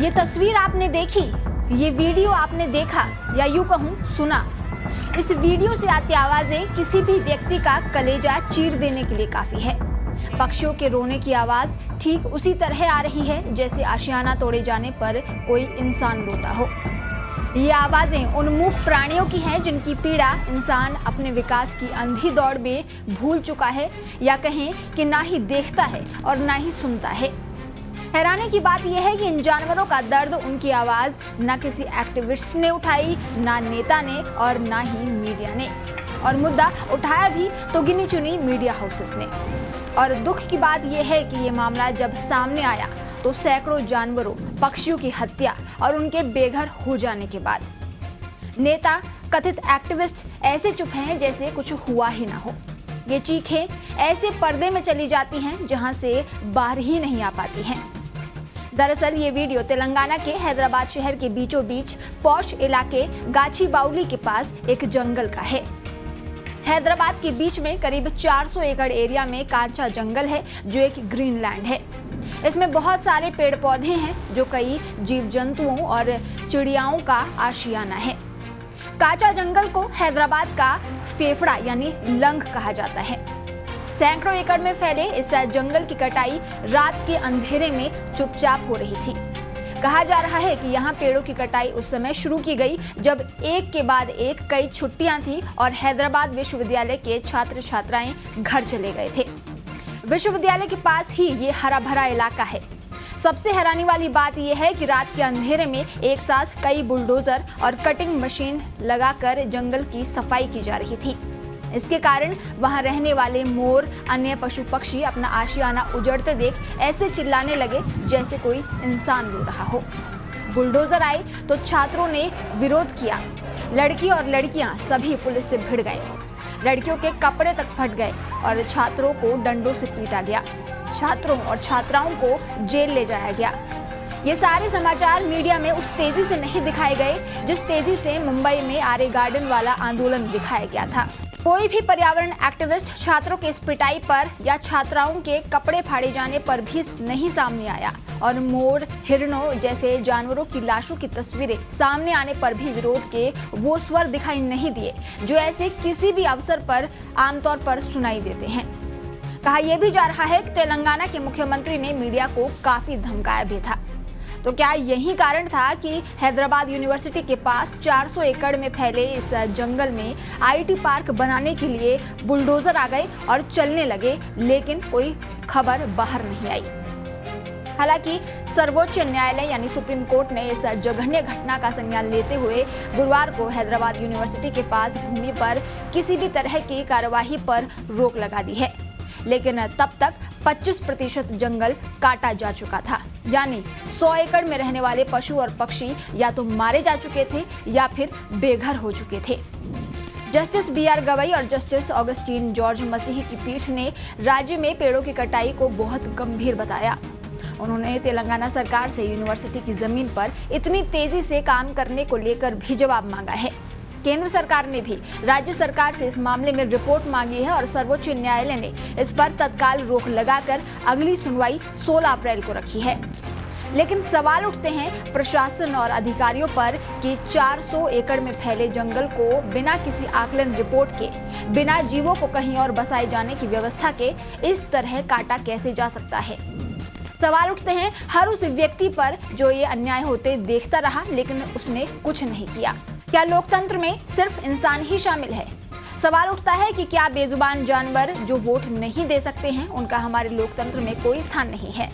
ये तस्वीर आपने देखी, ये वीडियो आपने देखा या यूं कहूं सुना। इस वीडियो से आती आवाजें किसी भी व्यक्ति का कलेजा चीर देने के लिए काफी है। पक्षियों के रोने की आवाज ठीक उसी तरह आ रही है जैसे आशियाना तोड़े जाने पर कोई इंसान रोता हो। ये आवाजें उन मूक प्राणियों की हैं जिनकी पीड़ा इंसान अपने विकास की अंधी दौड़ में भूल चुका है, या कहें कि ना ही देखता है और ना ही सुनता है। हैरानी की बात यह है कि इन जानवरों का दर्द, उनकी आवाज ना किसी एक्टिविस्ट ने उठाई, ना नेता ने और ना ही मीडिया ने, और मुद्दा उठाया भी तो गिनी चुनी मीडिया हाउसेस ने। और दुख की बात यह है कि ये मामला जब सामने आया तो सैकड़ों जानवरों, पक्षियों की हत्या और उनके बेघर हो जाने के बाद नेता, कथित एक्टिविस्ट ऐसे चुप हैं जैसे कुछ हुआ ही ना हो। ये चीखें ऐसे पर्दे में चली जाती हैं जहां से बाहर ही नहीं आ पाती हैं। दरअसल ये वीडियो तेलंगाना के हैदराबाद शहर के बीचों बीच पॉश इलाके गाचीबाउली के पास एक जंगल का है। हैदराबाद के बीच में करीब 400 एकड़ एरिया में कांचा जंगल है जो एक ग्रीन लैंड है। इसमें बहुत सारे पेड़ पौधे हैं जो कई जीव जंतुओं और चिड़ियाओं का आशियाना है। कांचा जंगल को हैदराबाद का फेफड़ा यानी लंग कहा जाता है। सैकड़ों एकड़ में फैले इस जंगल की कटाई रात के अंधेरे में चुपचाप हो रही थी। कहा जा रहा है कि यहाँ पेड़ों की कटाई उस समय शुरू की गई जब एक के बाद एक कई छुट्टियां थी और हैदराबाद विश्वविद्यालय के छात्र छात्राएं घर चले गए थे। विश्वविद्यालय के पास ही ये हरा भरा इलाका है। सबसे हैरानी वाली बात यह है कि रात के अंधेरे में एक साथ कई बुलडोजर और कटिंग मशीन लगाकर जंगल की सफाई की जा रही थी। इसके कारण वहां रहने वाले मोर, अन्य पशु पक्षी अपना आशियाना उजड़ते देख ऐसे चिल्लाने लगे जैसे कोई इंसान रो रहा हो। बुलडोजर आए तो छात्रों ने विरोध किया। लड़की और लड़कियां सभी पुलिस से भिड़ गए। लड़कियों के कपड़े तक फट गए और छात्रों को डंडों से पीटा गया। छात्रों और छात्राओं को जेल ले जाया गया। ये सारे समाचार मीडिया में उस तेजी से नहीं दिखाए गए जिस तेजी से मुंबई में आर्य गार्डन वाला आंदोलन दिखाया गया था। कोई भी पर्यावरण एक्टिविस्ट छात्रों के इस पिटाई पर या छात्राओं के कपड़े फाड़े जाने पर भी नहीं सामने आया, और मोर, हिरणों जैसे जानवरों की लाशों की तस्वीरें सामने आने पर भी विरोध के वो स्वर दिखाई नहीं दिए जो ऐसे किसी भी अवसर पर आमतौर पर सुनाई देते हैं। कहा यह भी जा रहा है कि तेलंगाना के मुख्यमंत्री ने मीडिया को काफी धमकाया भी था। तो क्या यही कारण था कि हैदराबाद यूनिवर्सिटी के पास 400 एकड़ में फैले इस जंगल में आईटी पार्क बनाने के लिए बुलडोजर आ गए और चलने लगे, लेकिन कोई खबर बाहर नहीं आई। हालांकि सर्वोच्च न्यायालय यानी सुप्रीम कोर्ट ने इस जघन्य घटना का संज्ञान लेते हुए गुरुवार को हैदराबाद यूनिवर्सिटी के पास भूमि पर किसी भी तरह की कार्यवाही पर रोक लगा दी है, लेकिन तब तक 25% जंगल काटा जा चुका था। यानी 100 एकड़ में रहने वाले पशु और पक्षी या तो मारे जा चुके थे या फिर बेघर हो चुके थे। जस्टिस BR गवई और जस्टिस ऑगस्टीन जॉर्ज मसीह की पीठ ने राज्य में पेड़ों की कटाई को बहुत गंभीर बताया। उन्होंने तेलंगाना सरकार से यूनिवर्सिटी की जमीन पर इतनी तेजी से काम करने को लेकर भी जवाब मांगा है। केंद्र सरकार ने भी राज्य सरकार से इस मामले में रिपोर्ट मांगी है और सर्वोच्च न्यायालय ने इस पर तत्काल रोक लगाकर अगली सुनवाई 16 अप्रैल को रखी है। लेकिन सवाल उठते हैं प्रशासन और अधिकारियों पर कि 400 एकड़ में फैले जंगल को बिना किसी आकलन रिपोर्ट के, बिना जीवों को कहीं और बसाए जाने की व्यवस्था के इस तरह काटा कैसे जा सकता है। सवाल उठते हैं हर उस व्यक्ति पर जो ये अन्याय होते देखता रहा लेकिन उसने कुछ नहीं किया। क्या लोकतंत्र में सिर्फ इंसान ही शामिल है? सवाल उठता है कि क्या बेजुबान जानवर जो वोट नहीं दे सकते हैं उनका हमारे लोकतंत्र में कोई स्थान नहीं है?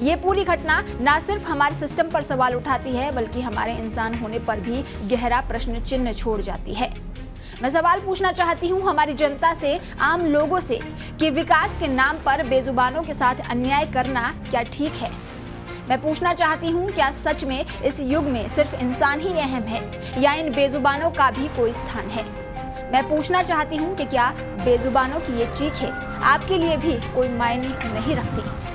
ये पूरी घटना न सिर्फ हमारे सिस्टम पर सवाल उठाती है बल्कि हमारे इंसान होने पर भी गहरा प्रश्न चिन्ह छोड़ जाती है। मैं सवाल पूछना चाहती हूँ हमारी जनता से, आम लोगों से, कि विकास के नाम पर बेजुबानों के साथ अन्याय करना क्या ठीक है? मैं पूछना चाहती हूँ क्या सच में इस युग में सिर्फ इंसान ही अहम है या इन बेजुबानों का भी कोई स्थान है? मैं पूछना चाहती हूँ कि क्या बेजुबानों की ये चीखें आपके लिए भी कोई मायने नहीं रखती?